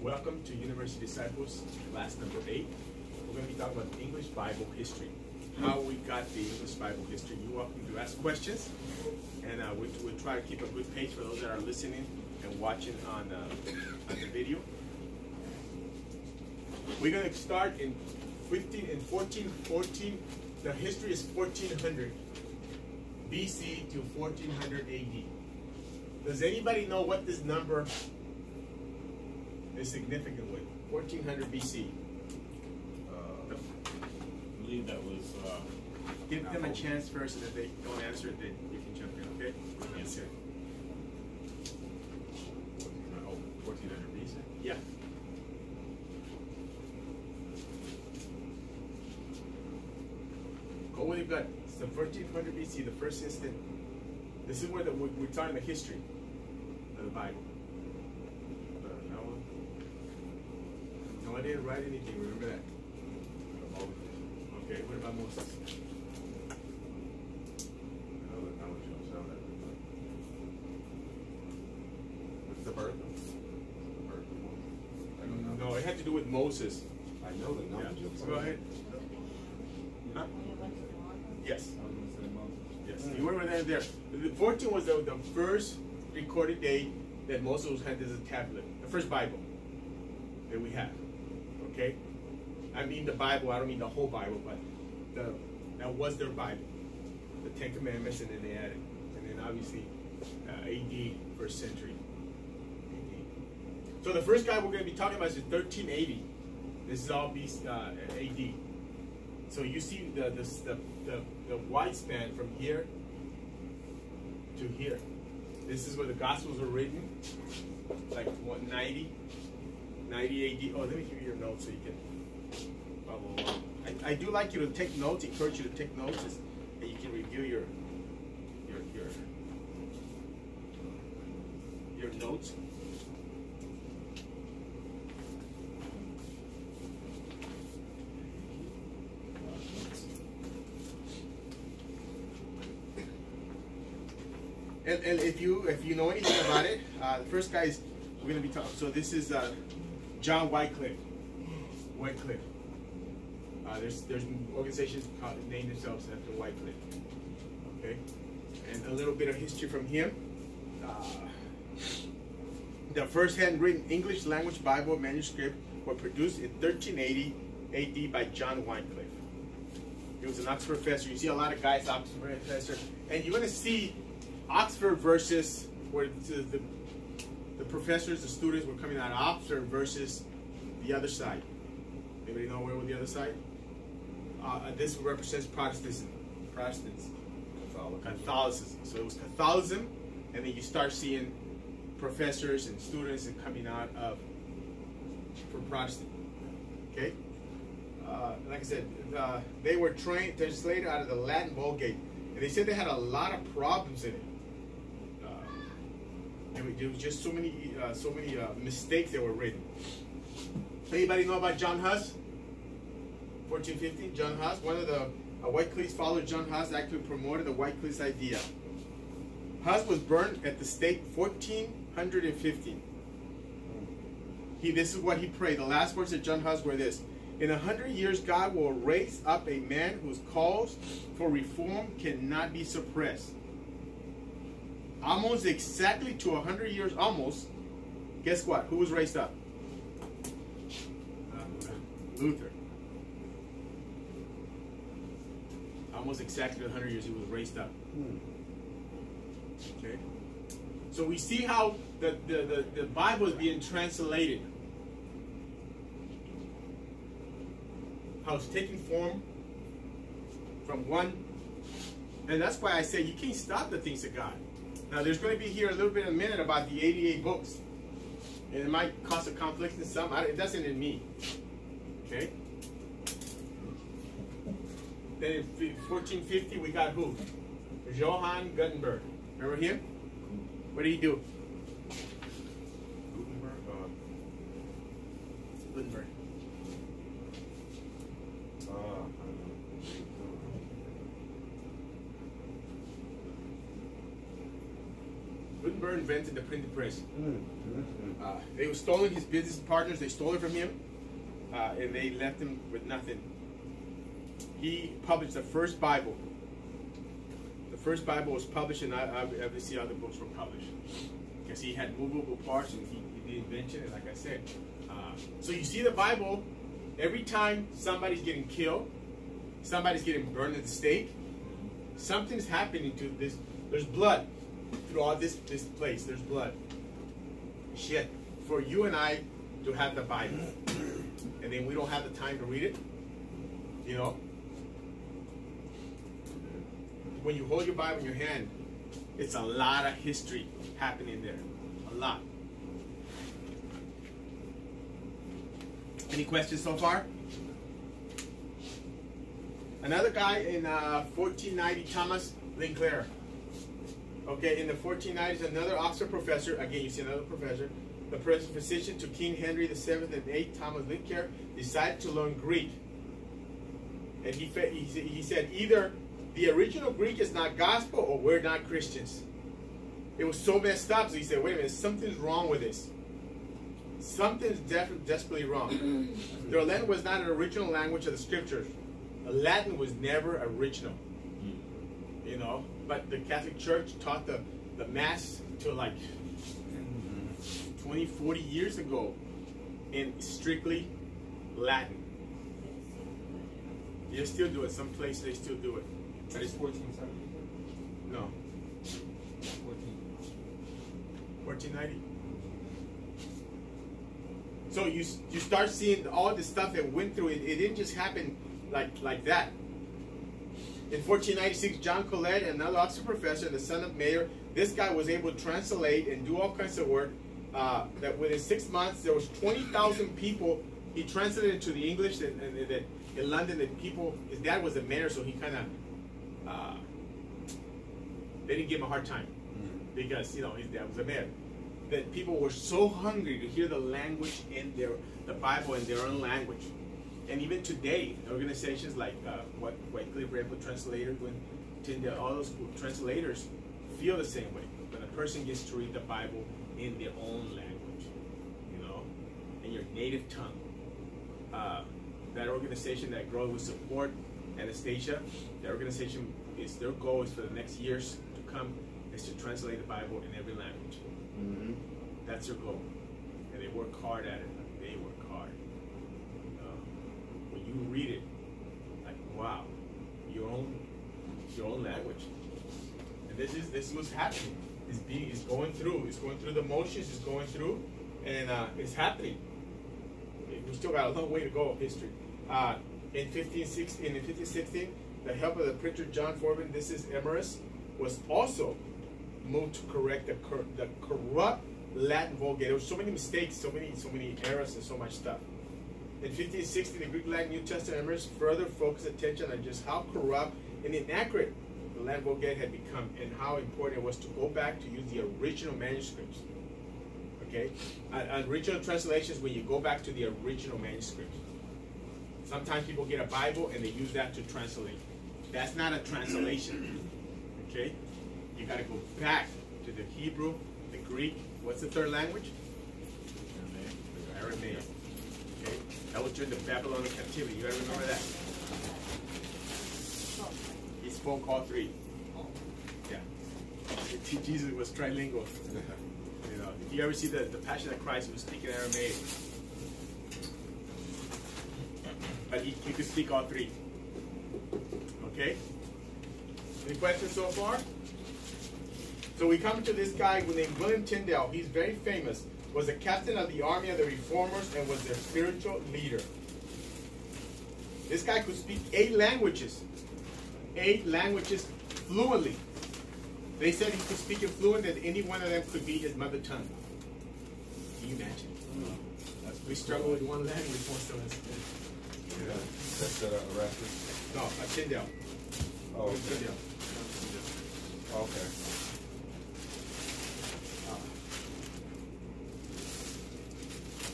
Welcome to University Disciples, class number 8. We're going to be talking about English Bible history. How we got the English Bible history. You're welcome to ask questions, and we'll try to keep a good pace for those that are listening and watching on the video. We're going to start in 1414. The history is 1400 BC to 1400 AD. Does anybody know what this number is significant with? 1400 BC. I believe that was. Give them a chance first, and if they don't answer it, then you can jump in, okay? Yes, sir. 1400 BC? Yeah. Go with your gut. It's the 1400 BC, the first instant. This is where we're talking the history of the Bible. No, I didn't write anything. Remember that. Okay, what about Moses? What's the birth? I don't know. No, it had to do with Moses. I know the number. Yeah. Go ahead. Huh? Yes. Yes. You were there. The 14 was the first recorded date that Moses had as a tablet. The first Bible that we have. Okay? I mean the Bible, I don't mean the whole Bible, but that was their Bible. The Ten Commandments, and then they added. And then obviously AD, first century. AD. So the first guy we're going to be talking about is 1380. This is all AD. So you see the wide span from here to here. This is where the Gospels were written, like what, 90 AD. Oh, let me give you your notes so you can follow along. I do like you to take notes. Encourage you to take notes, and you can review your notes. And if you know anything about it, the first guy is we're going to be talking. So this is John Wycliffe. There's organizations named themselves after Wycliffe. Okay, and a little bit of history from him. The first handwritten English language Bible manuscript was produced in 1380 AD by John Wycliffe. He was an Oxford professor. You see a lot of guys Oxford professor, and you're going to see Oxford versus where the professors, the students were coming out of Oxford versus the other side. Anybody know where was the other side? This represents Protestants. Catholicism. So it was Catholicism, and then you start seeing professors and students and coming out of for Protestant. Okay. Like I said, they were translated out of the Latin Vulgate, and they said they had a lot of problems in it. There was just so many mistakes that were written. Anybody know about John Huss? 1450, John Huss, one of the Wycliffe's followers. John Huss actually promoted the Wycliffe's idea. Huss was burned at the stake 1415. This is what he prayed. The last words of John Huss were this: in 100 years, God will raise up a man whose calls for reform cannot be suppressed. Almost exactly to 100 years, almost. Guess what? Who was raised up? Luther. Almost exactly 100 years he was raised up. Okay. So we see how the Bible is being translated. How it's taking form from one. And that's why I say you can't stop the things of God. Now there's going to be here a little bit in a minute about the 88 books. And it might cause a conflict in some. It doesn't in me. Okay. Then in 1450 we got who? Johann Gutenberg. Remember him? What did he do? Gutenberg. Gutenberg invented the printing press. They were stolen, his business partners, they stole it from him, and they left him with nothing. He published the first Bible. The first Bible was published, and I've seen other books were published. Because he had movable parts, and he did invention, and like I said. So you see the Bible, every time somebody's getting killed, somebody's getting burned at the stake, something's happening to this. There's blood through all this place. There's blood. Shit. For you and I to have the Bible, and then we don't have the time to read it, you know? When you hold your Bible in your hand, it's a lot of history happening there. A lot. Any questions so far? Another guy in 1490, Thomas Linclair. Okay, in the 1490s, another Oxford professor, again you see another professor, the present physician to King Henry VII and VIII, Thomas Linclair, decided to learn Greek. And he said either the original Greek is not gospel or we're not Christians. It was so messed up, so he said, wait a minute, something's wrong with this. Something's desperately wrong. The Latin was not an original language of the scriptures. The Latin was never original. You know, but the Catholic Church taught the Mass to like 20, 40 years ago in strictly Latin. They still do it. Some places they still do it. But it's 1470. No. 1490. So you start seeing all the stuff that went through it. It didn't just happen like that. In 1496, John Colet, another Oxford professor and the son of mayor, this guy was able to translate and do all kinds of work. That within 6 months, there was 20,000 people. He translated into the English that in London. That people, his dad was a mayor, so he kind of they didn't give him a hard time because you know his dad was a mayor. That people were so hungry to hear the language in the Bible in their own language. And even today, organizations like Wycliffe Rainbow Translators, all those translators feel the same way. When a person gets to read the Bible in their own language, you know, in your native tongue. That organization that grows with support, Anastasia, the organization their goal is for the next years to come is to translate the Bible in every language. That's their goal, and they work hard at it. They work hard. When you read it, like wow, your own language, and this is what's happening. It's going through the motions. It's going through, and it's happening. We still got a long way to go of history. In 1516, the help of the printer John Forbin, this is Emerus, was also moved to correct the corrupt Latin Vulgate. There were so many mistakes, so many errors, and so much stuff. In 1560, the Greek Latin New Testament Emerus further focused attention on just how corrupt and inaccurate the Latin Vulgate had become, and how important it was to go back to use the original manuscripts. Okay, original translations, when you go back to the original manuscripts. Sometimes people get a Bible and they use that to translate. That's not a translation. Okay, you got to go back to the Hebrew, the Greek. What's the third language? Aramaic. Okay, that was during the Babylonian captivity. You got to remember that. He spoke all three. Yeah, Jesus was trilingual. You know, if you ever see the Passion of Christ, he was speaking Aramaic. But he could speak all three. Okay? Any questions so far? So we come to this guy named William Tyndale. He's very famous. Was a captain of the army of the Reformers and was their spiritual leader. This guy could speak 8 languages. 8 languages fluently. They said he could speak it fluent, that any one of them could be his mother tongue. Can you imagine? We struggle with one language most of us. Yeah, that's Erasmus. No, Tyndale. Oh, okay. Tyndale. Okay.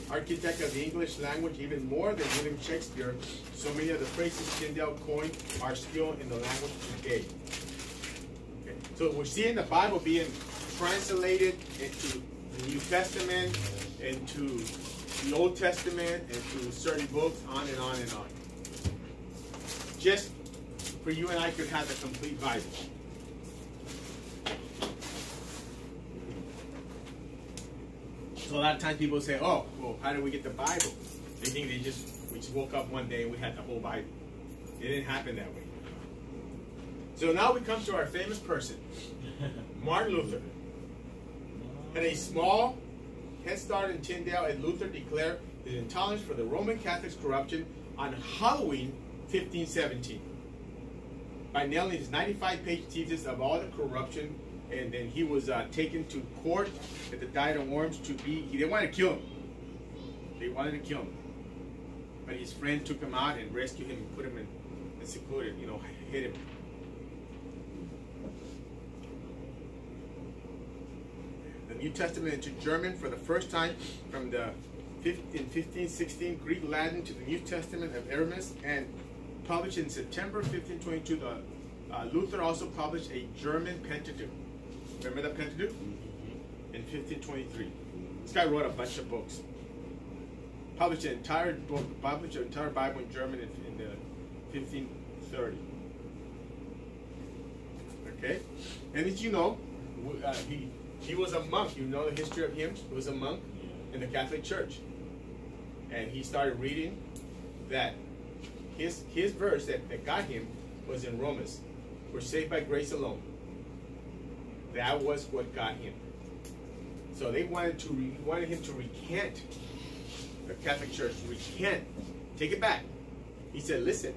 Architect of the English language, even more than William Shakespeare, so many of the phrases Tyndale coined are still in the language today. Okay. So we're seeing the Bible being translated into the New Testament, into the Old Testament, into certain books, on and on and on. Just for you and I could have the complete Bible. So a lot of times people say, oh, well, how did we get the Bible? They think we just woke up one day and we had the whole Bible. It didn't happen that way. So now we come to our famous person, Martin Luther. Had a small head start in Tyndale, and Luther declared his intolerance for the Roman Catholics' corruption on Halloween 1517 by nailing his 95-page thesis of all the corruption, and then he was taken to court at the Diet of Worms to be. They wanted to kill him. They wanted to kill him, but his friend took him out and rescued him and put him in secluded. Hid him. The New Testament into German for the first time from in 1516, Greek Latin to the New Testament of Aramis, and published in September 1522. Luther also published a German Pentateuch. Remember the Pentateuch? In 1523. This guy wrote a bunch of books. Published an entire book, published an entire Bible in German in 1530. Okay? And as you know, he was a monk. You know the history of him. He was a monk in the Catholic Church. And he started reading that his verse that got him was in Romans. We're saved by grace alone. That was what got him. So they wanted him to recant. The Catholic Church recant. Take it back. He said, listen,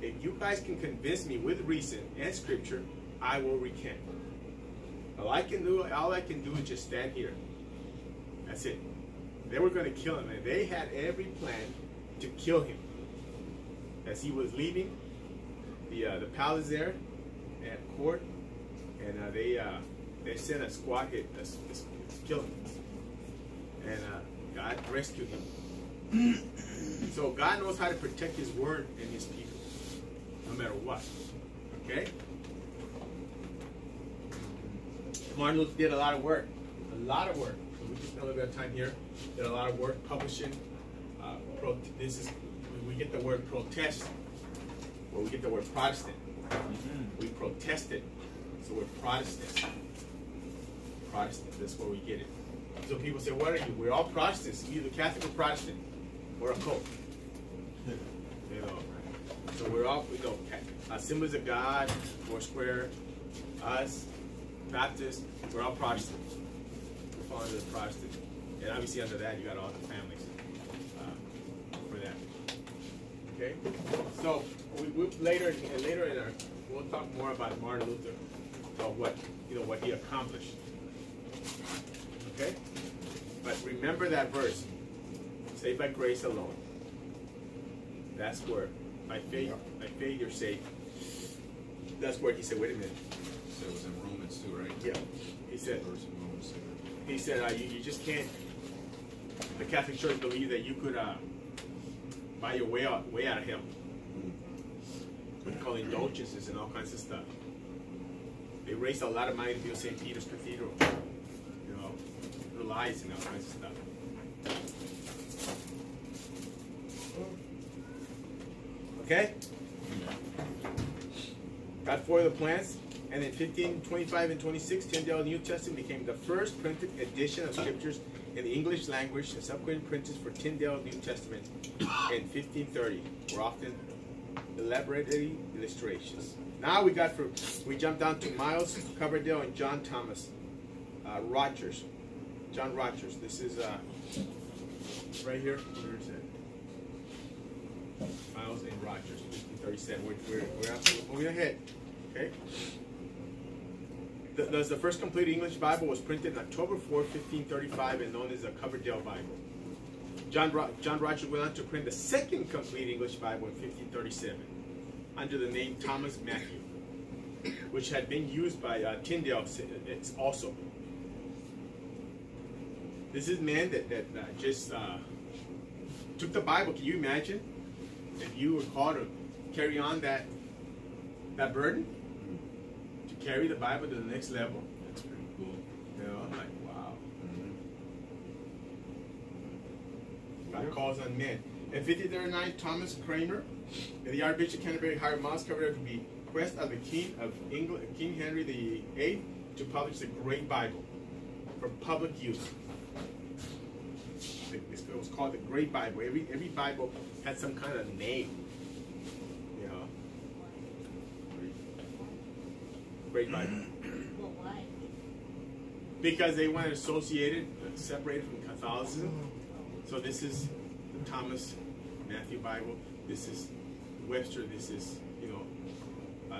if you guys can convince me with reason and scripture, I will recant. All I can do is just stand here. That's it. They were going to kill him, and they had every plan to kill him. As he was leaving the palace there at court, and they sent a squad hit to kill him, and God rescued him. So God knows how to protect His word and His people, no matter what. Okay. Martin Luther did a lot of work. A lot of work. So we just spent a little bit of time here. Did a lot of work publishing. We get the word protest, where we get the word Protestant. We protested, so we're Protestants. Protestant, that's where we get it. So people say, what are you? We're all Protestants. Either Catholic or Protestant. We're a cult. So we're all, Assemblies of God, Foursquare, us, Baptists, we're all Protestants. We fall under the Protestant. And obviously under that, you got all the families for that. Okay? So we later in our, we'll talk more about Martin Luther, about what he accomplished. Okay? But remember that verse, saved by grace alone. That's where, by faith you're saved. That's where he said, wait a minute. So it was in Romans too, right? Yeah. He said, you just can't, the Catholic Church believed that you could buy your way out of hell. What they call indulgences and all kinds of stuff. They raised a lot of money to build St. Peter's Cathedral. Lies and all kinds of stuff. Okay? Got four of the plans, and in 1525 and 26, Tyndale New Testament became the first printed edition of scriptures in the English language, and subsequent prints for Tyndale New Testament in 1530 were often elaborately illustrations. Now we jumped down to Miles Coverdale and John Thomas Rogers. John Rogers. This is right here. Where is it? Miles and Rogers, 1537. We're moving ahead. Okay. The first complete English Bible was printed on October 4, 1535, and known as the Coverdale Bible. John Rogers went on to print the second complete English Bible in 1537 under the name Thomas Matthew, which had been used by Tyndale also. This is man that just took the Bible. Can you imagine if you were called to carry on that burden? To carry the Bible to the next level? That's pretty cool. God calls on men. In 1539, Thomas Cranmer, the Archbishop of Canterbury, hired Miles Coverdale to be request of the King of England, King Henry VIII, to publish the Great Bible for public use. It was called the Great Bible. Every Bible had some kind of name. You know. Great Bible. Well, why? Because they wanted to associate it, separated from Catholicism. So this is the Thomas Matthew Bible. This is Webster. This is, you know,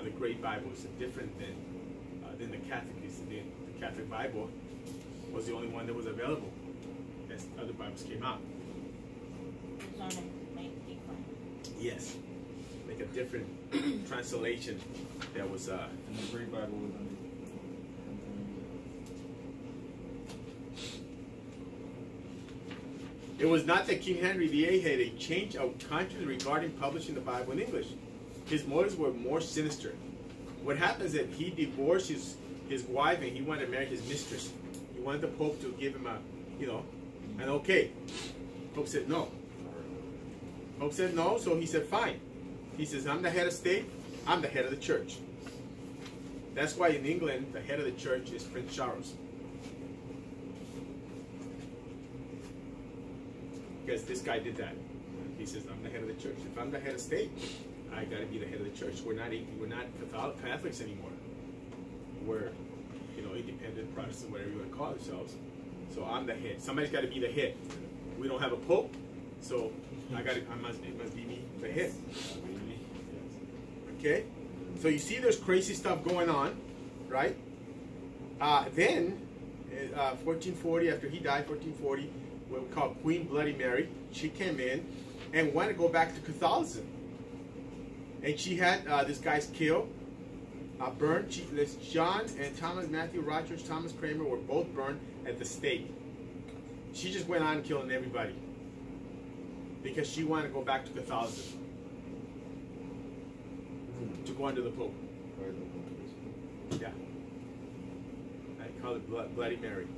the Great Bible. It's different than the Catholic. The Catholic Bible was the only one that was available as other Bibles came out. It's on a make different. Yes, like a different translation that was. And the Great Bible was under. It was not that King Henry VIII had a change of conscience regarding publishing the Bible in English. His motives were more sinister. What happens is that he divorced his wife and he wanted to marry his mistress. He wanted the Pope to give him an okay. Pope said no. Pope said no, so he said fine. He says, I'm the head of state, I'm the head of the church. That's why in England, the head of the church is Prince Charles. Because this guy did that. He says, I'm the head of the church. If I'm the head of state, I got to be the head of the church. We're not Catholics anymore. We're, independent Protestant, whatever you want to call ourselves. So I'm the head. Somebody's got to be the head. We don't have a pope, so it must be me, the head. Okay? So you see there's crazy stuff going on, right? Then, 1440, after he died, 1440, what we call Queen Bloody Mary, she came in and wanted to go back to Catholicism. And she had this guy's killed, burned. John and Thomas Matthew Rogers, Thomas Cranmer were both burned at the stake. She just went on killing everybody because she wanted to go back to Catholicism, to go under the Pope. Yeah. I call it Bloody Mary.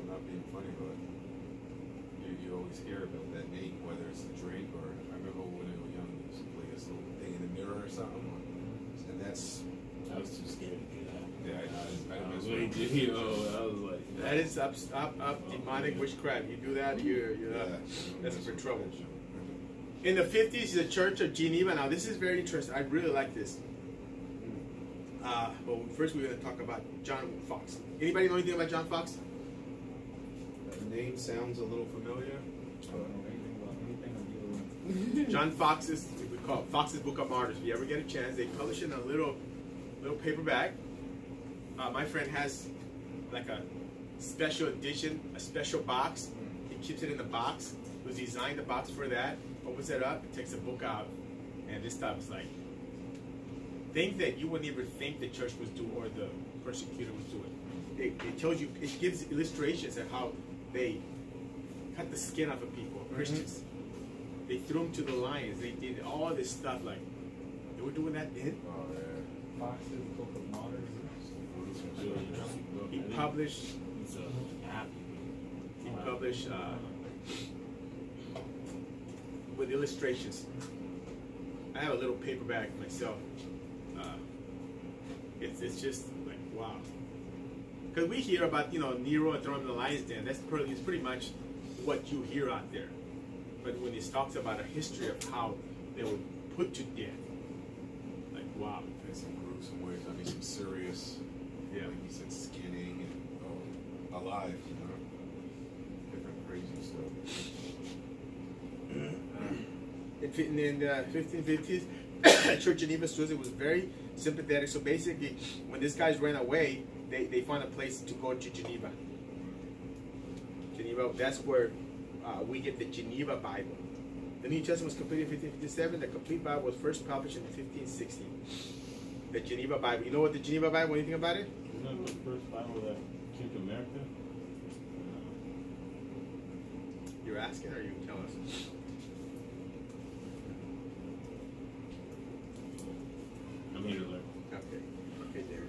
Not being funny, but you always hear about that name, whether it's a drink or I remember when we were young, we used to play this little thing in the mirror or something, and I was too scared to do that. Yeah, I was really did. I was like, that is up demonic witchcraft. You do that, you're that's for trouble. In the 50s, the Church of Geneva. Now, this is very interesting. I really like this. Well, first we're going to talk about John Fox. Anybody know anything about John Fox? The name sounds a little familiar. I don't know anything about anything. John Fox's, we call it Fox's Book of Martyrs. If you ever get a chance, they publish it in a little paperback. My friend has like a special edition, a special box. He keeps it in the box. It was designed the box for that. Opens it up, takes the book out, and this stuff is like things that you wouldn't even think the church was doing or the persecutor was doing. It tells you, it gives illustrations of how they cut the skin off of people, Christians. They threw them to the lions. They did all this stuff. Like, they were doing that then. Oh, yeah. Fox's Book of Martyrs. He published. He published with illustrations. I have a little paperback myself. It's just like wow. Because we hear about Nero and throwing him in the lion's den. It's pretty much what you hear out there. But when it talks about a history of how they were put to death, like wow. There's some gruesome ways. I mean, some serious. Yeah. Like you said, skinning and alive. Different crazy stuff. In the 1550s, Church of Geneva Switzerland was very sympathetic. So basically, when these guys ran away, they found a place to go to Geneva. Geneva, that's where we get the Geneva Bible. The New Testament was completed in 1557. The complete Bible was first published in 1560. The Geneva Bible. You know what the Geneva Bible? Anything about it? Isn't that the first Bible that came to America? You're asking, or you tell us? I'm here to learn. Okay, there.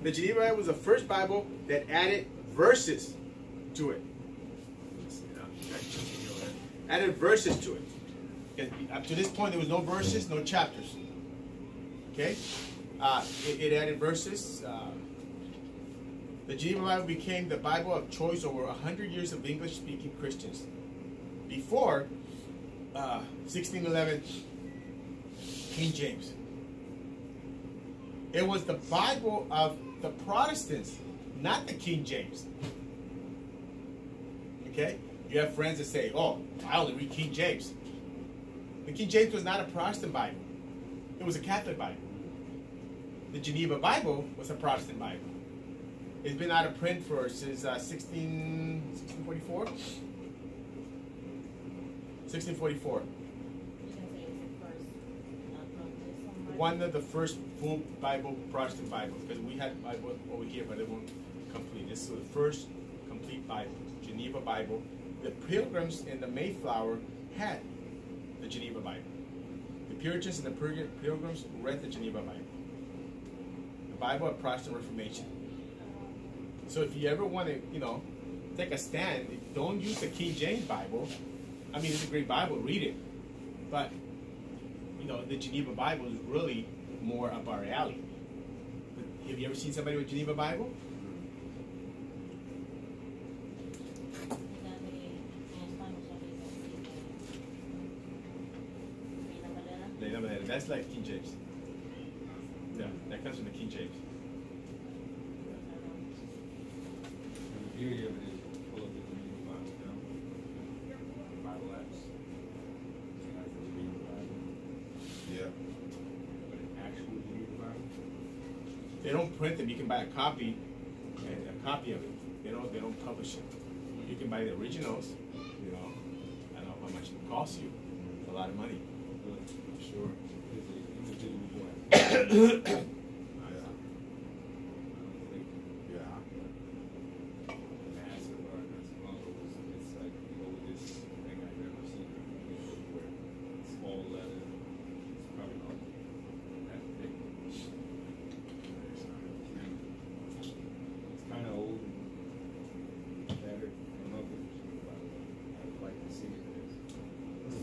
The Geneva Bible was the first Bible that added verses to it. Added verses to it. And up to this point, there was no verses, no chapters. Okay? It added verses. The Geneva Bible became the Bible of choice over 100 years of English-speaking Christians. Before 1611, King James. It was the Bible of the Protestants, not the King James. Okay? You have friends that say, oh, I only read King James. The King James was not a Protestant Bible. It was a Catholic Bible. The Geneva Bible was a Protestant Bible. It's been out of print since 1644. 1644. One of the first full Bible, Protestant Bibles, because we had Bible over here, but it won't complete. This is the first complete Bible, Geneva Bible. The Pilgrims and the Mayflower had the Geneva Bible. The Puritans and the Pilgrims read the Geneva Bible. The Bible of Protestant Reformation. So if you ever want to, take a stand, don't use the King James Bible. I mean, it's a great Bible, read it. But the Geneva Bible is really more up our alley. But have you ever seen somebody with Geneva Bible? That's like King James. Yeah, that comes from the King James. The beauty of it is pull up the Geneva Bible, Bible apps. Yeah. But an actual Geneva Bible? They don't print them. You can buy a copy of it. They don't publish it. You can buy the originals. I don't know how much it costs you. It's a lot of money. I'm sure.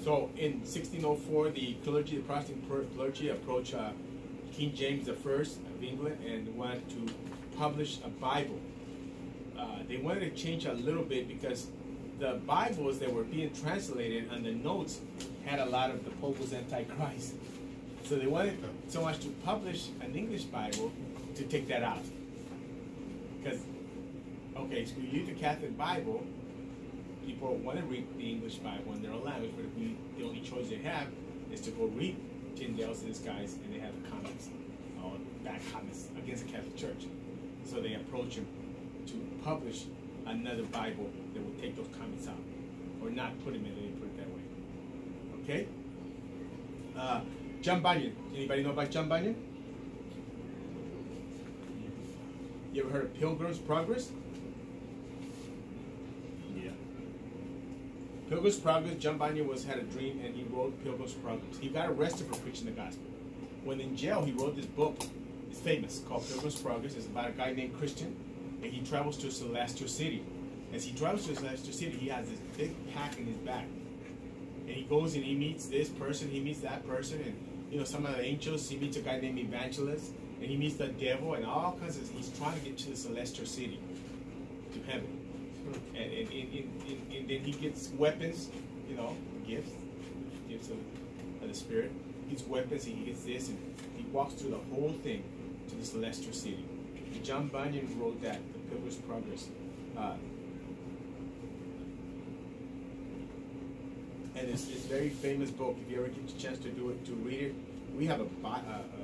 So in 1604, the Protestant clergy approached King James I of England and wanted to publish a Bible. They wanted to change a little bit because the Bibles that were being translated and the notes had a lot of the Pope was Antichrist. So they wanted so much to publish an English Bible to take that out. Because, okay, so we read the Catholic Bible, people want to read the English Bible in their own language, but the only choice they have is to go read Tyndale's and his guys, and they have comments, or bad comments against the Catholic Church. So they approach him to publish another Bible that will take those comments out, or not put them in, they put it that way. Okay? John Bunyan. Anybody know about John Bunyan? You ever heard of Pilgrim's Progress? Yeah. Pilgrim's Progress, John Bunyan had a dream and he wrote Pilgrim's Progress. He got arrested for preaching the gospel. When in jail, he wrote this book. It's famous, called Pilgrim's Progress. It's about a guy named Christian, and he travels to Celestial City. As he travels to Celestial City, he has this big pack in his back. And he goes and he meets this person, he meets that person, and some of the angels, he meets a guy named Evangelist, and he meets the devil, and all kinds of, he's trying to get to the Celestial City, to heaven. And then he gets weapons, gifts of the Spirit. He gets weapons, and he gets this, and he walks through the whole thing to the Celestial City. And John Bunyan wrote that, the Pilgrim's Progress. And it's this very famous book. If you ever get a chance to do it, to read it, we have a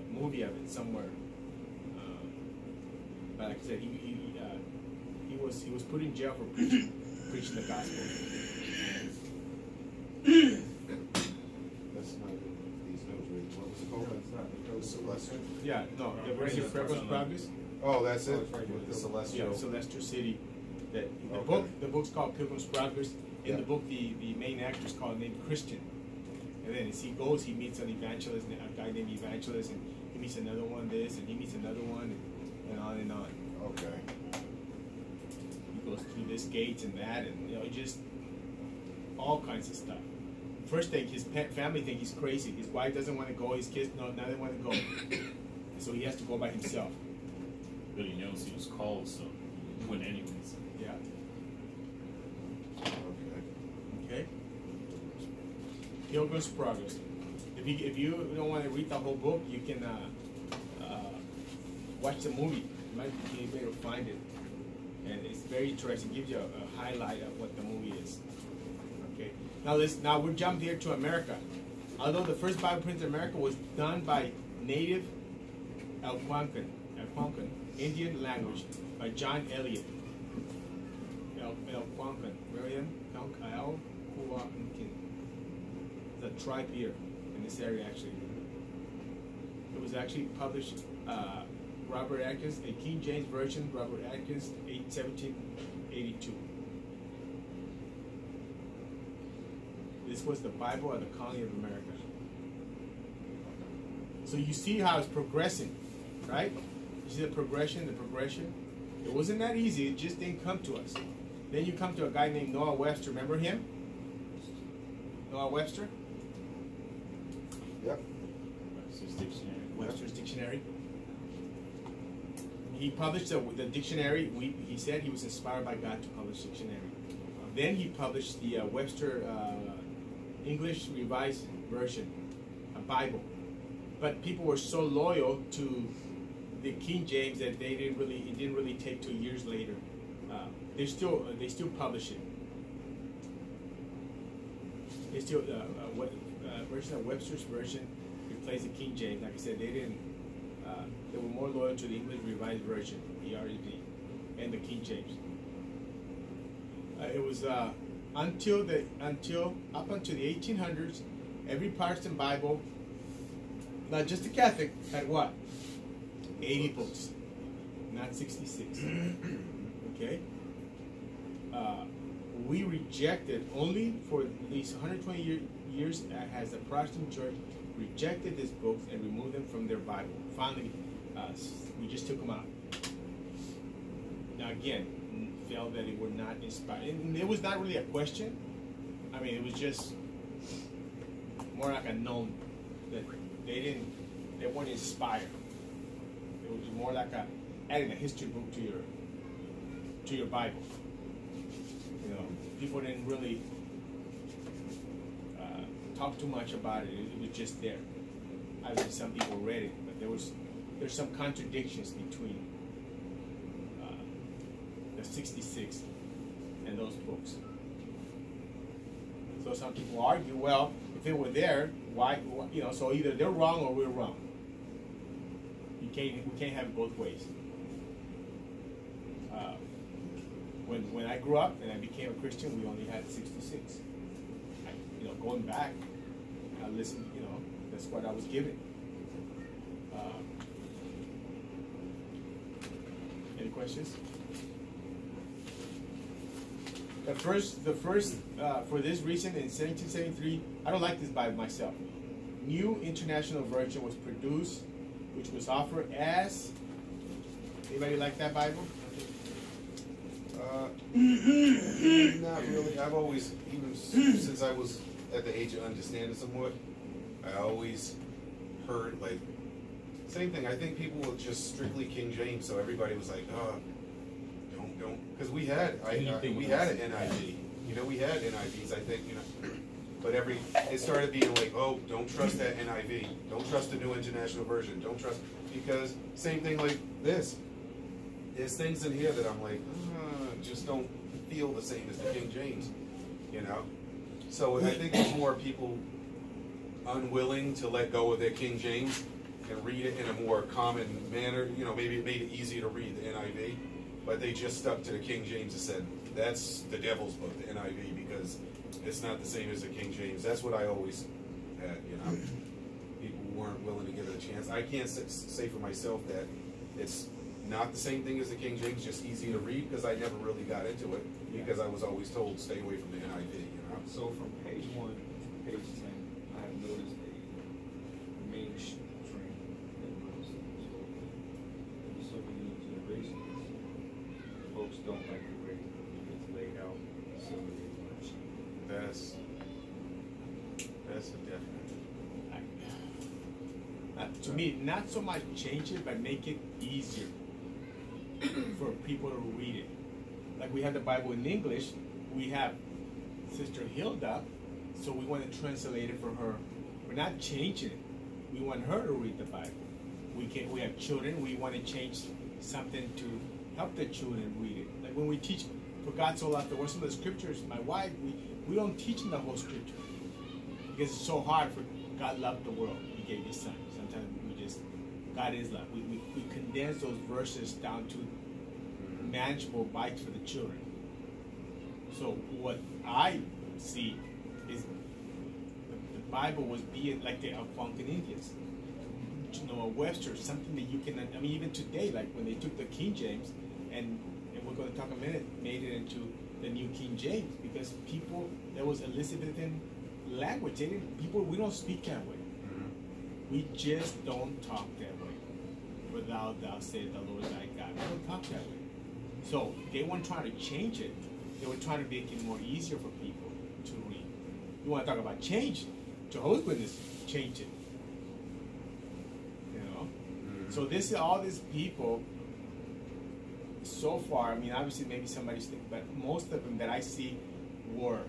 movie of it somewhere. But like I said, he was put in jail for preaching the gospel. That's not these notes. What was it called? That's not the Celestial. Yeah, no, the Pilgrim's Progress. Oh, that's it. The Celestial. Yeah, Celestial City. The book's called Pilgrim's Progress. In the book, the main actor is named Christian. And then as he goes, he meets an evangelist, a guy named Evangelist, and he meets another one, and he meets another one, and on and on. this Gates and that, and you know, just all kinds of stuff. First thing, his family think he's crazy. His wife doesn't want to go. His kids now they want to go, so he has to go by himself. But he knows he was called, so he went anyways. Yeah. Okay. Okay. Pilgrim's Progress. If you don't want to read the whole book, you can watch the movie. You might be able to find it, and it's very interesting. It gives you a highlight of what the movie is. Okay. Now we're jumped here to America. Although the first Bible print in America was done by native Algonquin Indian language by John Eliot. Algonquin, William Algonquin. The tribe here in this area actually. It was actually published. Robert Atkins, a King James Version. Robert Atkins, 1782. This was the Bible of the Colony of America. So you see how it's progressing, right? You see the progression, It wasn't that easy, it just didn't come to us. Then you come to a guy named Noah Webster, remember him? Noah Webster? Yep. Webster's Dictionary. Webster's Dictionary. He published the dictionary. He said he was inspired by God to publish dictionary. Then he published the Webster English Revised Version, a Bible. But people were so loyal to the King James that it didn't really take 2 years later. They still publish it. They still version of Webster's version replaced the King James. Like I said, they were more loyal to the English Revised Version, ERV, and the King James. It was up until the 1800s, every Protestant Bible, not just the Catholic, had what? 80 books, not 66. Okay. We rejected only for at least 120 years has the Protestant Church rejected these books and removed them from their Bible. Finally, we just took them out. Now again, felt that it were not inspired. And it was not really a question. I mean, it was just more like a known that they weren't inspired. It was more like adding a history book to your Bible. You know, people didn't really talk too much about it. It was just there. Obviously, some people read it, but there's some contradictions between the 66 and those books. So some people argue, well, if they were there, why? You know, so either they're wrong or we're wrong. We can't have it both ways. When I grew up and I became a Christian, we only had 66. Going back, I listened. You know, that's what I was given. Any questions? The first for this reason in 1773, I don't like this Bible myself. New International Version was produced, which was offered as. Anybody like that Bible? Not really. I've always, even since I was at the age of understanding somewhat, I always heard like same thing. I think people were just strictly King James, so everybody was like, don't, because we had an NIV. You know, we had NIVs. I think, you know, but it started being like, oh, don't trust that NIV. Don't trust the New International Version. Don't trust, because same thing like this. There's things in here that I'm like, just don't feel the same as the King James, you know. So I think it's more people unwilling to let go of their King James and read it in a more common manner. You know, maybe it made it easier to read the NIV, but they just stuck to the King James and said, that's the devil's book, the NIV, because it's not the same as the King James. That's what I always had, you know. People weren't willing to give it a chance. I can't say for myself that it's not the same thing as the King James, just easy to read, because I never really got into it, because I was always told stay away from the NIV, you know. So from page 1 to page 10, I have noticed a mainstream in most things. So we need to erase this. Folks don't like to erase it because that's a definite. To me, not so much change it, but make it easier for people to read it. Like we have the Bible in English, we have Sister Hilda, so we want to translate it for her. We're not changing it. We want her to read the Bible. We have children, we want to change something to help the children read it. Like when we teach, for God so loved the world, some of the scriptures, my wife, we don't teach in the whole scripture. Because it's so hard for God loved the world, He gave His Son. Sometimes we just, God is love. We condense those verses down to manageable bites for the children. So what I see is the Bible was being like the Algonquin Indians. You know, a Webster, something that you can, I mean, even today, like when they took the King James, and we're going to talk a minute, made it into the New King James, because people, there was Elizabethan language. We don't speak that way. We just don't talk that way. Without thou said the Lord thy God. We don't talk that way. So they weren't trying to change it. They were trying to make it more easier for people to read. You want to talk about change? Jehovah's Witnesses change it. You know? So this is all these people so far, I mean, obviously maybe somebody's thinking, but most of them that I see were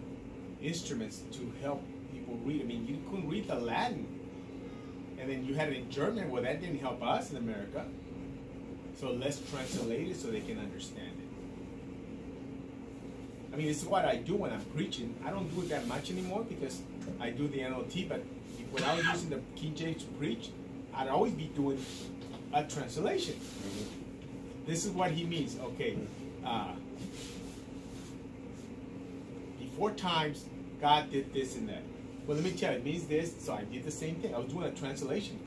instruments to help people read. I mean, you couldn't read the Latin. And then you had it in German. Well, that didn't help us in America. So let's translate it so they can understand it. I mean, this is what I do when I'm preaching. I don't do it that much anymore because I do the NLT, but when I was using the King James to preach, I'd always be doing a translation. This is what he means. Okay. Before times, God did this and that. Well, let me tell you, it means this, so I did the same thing. I was doing a translation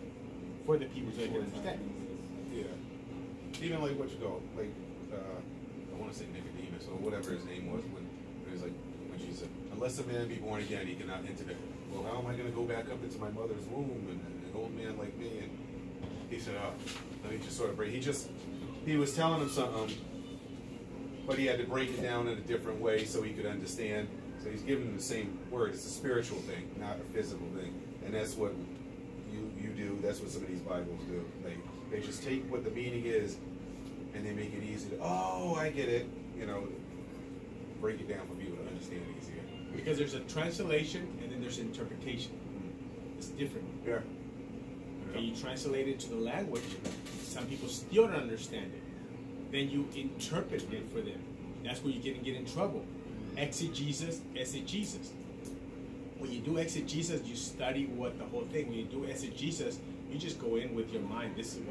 for the people so they could understand. Yeah. Even like what you go, like, I want to say Nicodemus or whatever his name was, when it was like, when she said, unless a man be born again, he cannot enter the, well, how am I going to go back up into my mother's womb and an old man like me? And he said, oh, let me just sort of break. He was telling him something, but he had to break it down in a different way so he could understand. So he's giving him the same word. It's a spiritual thing, not a physical thing. And that's what you do. That's what some of these Bibles do. They just take what the meaning is and they make it easy to, oh, I get it. You know, break it down for people to understand easier. Because there's a translation and then there's interpretation. It's different. Yeah. Okay, you translate it to the language. Some people still don't understand it. Then you interpret it for them. That's where you're going to get in trouble. Exegesis, eisegesis. When you do exegesis, you study what the whole thing. When you do eisegesis, you just go in with your mind. This is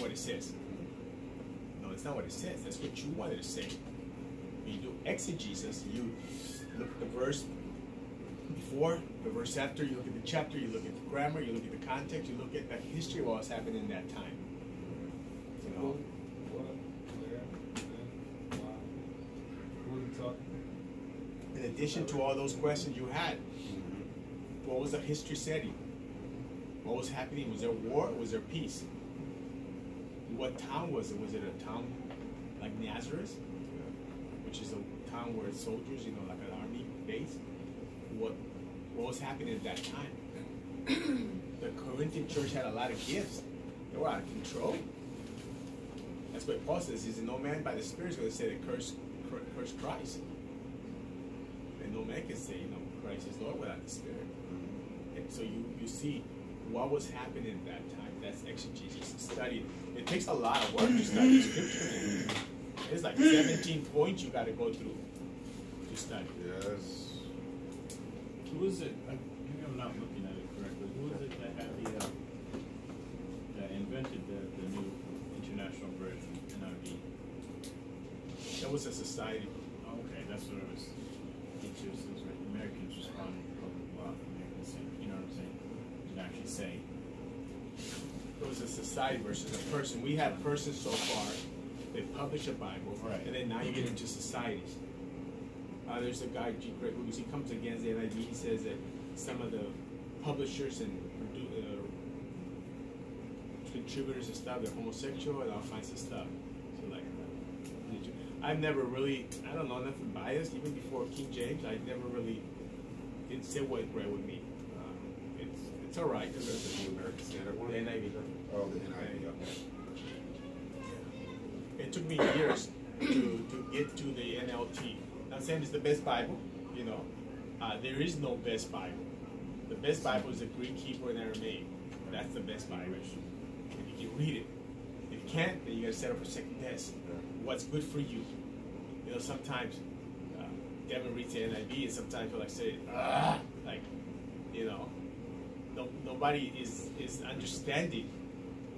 what it says. No, it's not what it says. That's what you wanted to say. When you do exegesis, you look at the verse before, the verse after. You look at the chapter. You look at the grammar. You look at the context. You look at the history of what was happening in that time. You know. In addition to all those questions you had, what was the history setting? What was happening? Was there war? Was there peace? What town was it? Was it a town like Nazareth, which is a town where soldiers, you know, like an army base? What was happening at that time? The Corinthian church had a lot of gifts. They were out of control. That's what Paul says. He said, no man by the Spirit is going to say that curse Christ. And no man can say, you know, Christ is Lord without the Spirit. And so you see what was happening at that time. That's exegesis. Study. It takes a lot of work to study Scripture. It's like 17 points you got to go through to study. Yes. Who is it? Maybe I'm not looking at it correctly. Who is it that had that invented the new international version, NIV? That was a society. Oh, okay, that's what it was. It just was like Americans responding to public law. Americans saying, you know what I'm saying? Didn't actually say. It was a society versus a person. We had persons so far. They publish a Bible, right, and then now you get into societies. There's a guy, G. Craig Lucas, he comes against the NIV. He says that some of the publishers and contributors and stuff, they're homosexual and all kinds of stuff. So like, I've never really, I don't know, nothing biased. Even before King James, I never really it still worked great with me. It's all right. Is that the New American Standard one? The NIV. Oh, the NIV. Okay. It took me years to get to the NLT. I'm saying it's the best Bible, you know. There is no best Bible. The best Bible is the Greek, Hebrew, and Aramaic. That's the best Bible. And you can read it. If you can't, then you gotta set up a second test. What's good for you? You know, sometimes Devin reads the NIV, and sometimes you're like say, like, you know, nobody is understanding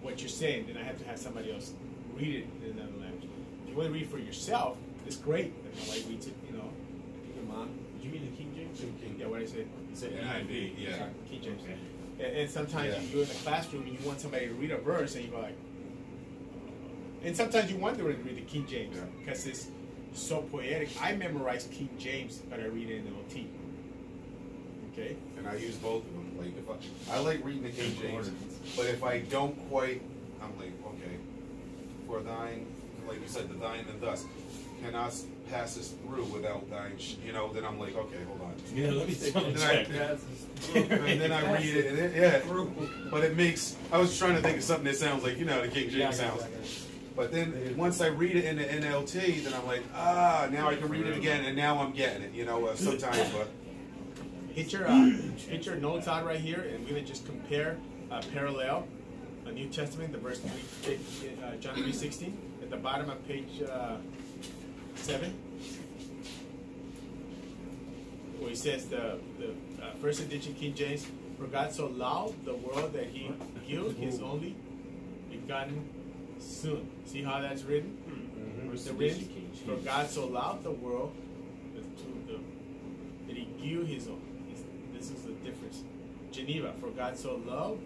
what you're saying. Then I have to have somebody else read it in another language. If you want to read for yourself, it's great. Like my wife reads it, you know. Your mom. Did you mean the King James? King. Yeah, what did I say? You said NIV, yeah. King James. Okay. And sometimes Yeah. you're in a classroom and you want somebody to read a verse and you go like, and sometimes you want them to read the King James because it's so poetic. I memorize King James, but I read it in NLT. Okay. And I use both of them. Like if I like reading the King James, but if I don't quite, I'm like, okay, for thine, like you said, the thine and thus cannot pass us through without thine, you know. Then I'm like, okay, hold on. Yeah, let me double check. check. And then I read it, and but it makes. I was trying to think of something that sounds like, you know, the King James sounds. But then once I read it in the NLT, then I'm like, now I can read it again, and now I'm getting it, you know. Sometimes, but Get your notes out right here, and we're gonna just compare parallel a New Testament, the verse 3, John 3:16 at the bottom of page 7, where he says the first edition King James, for God so loved the world that he gave his only begotten Son. See how that's written? First The edition written, King James. for God so loved the world that he gave his own. This is the difference. Geneva, for God so loved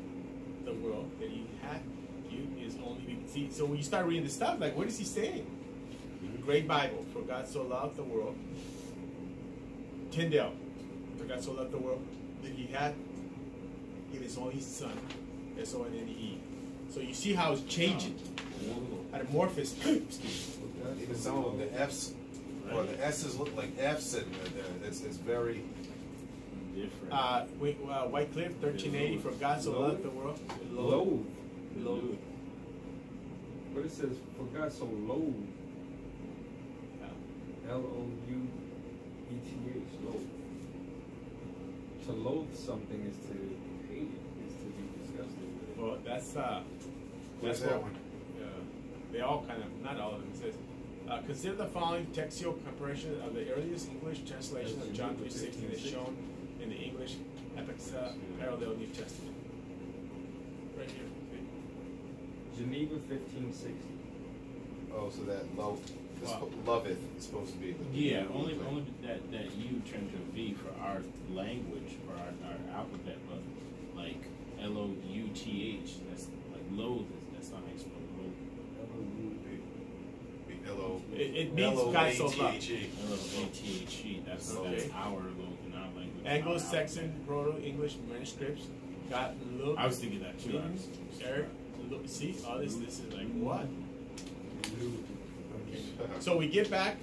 the world that he had given his only begotten. See, so when you start reading the stuff, like, what is he saying? Great Bible, for God so loved the world. Tyndale, for God so loved the world that he had given his only Son. S-O-N-N-E. So you see how it's changing. Amorphous. even some of them, the F's or the S's look like F's, and it's very different. Wycliffe, 1380, for God so loved the world. Loathe. But it says, for God so loathed. L-O-U-E-T-H, loathe. To loathe something is to hate it, is to be disgusted with it. Well, that's where's what that one? they all kind of, not all of them. It says, consider the following textual comparison of the earliest English translation of John 3:16 as shown in the English Epixa Parallel New Testament. Right here. Geneva 1560. Oh, so that love, Wow. loveth is supposed to be. Yeah, only that U turned to a V for our language, for our alphabet, but like L-O-U-T-H, that's like loathe, that's not how you spell loathe. It means God so loved. L-O-A-T-H-E. L-O-A-T-H-E, that's Okay. our loathe in our language. Anglo-Saxon Proto-English manuscripts got look. I was thinking that too. meanings. Eric, look, see, all this is like what? So we get back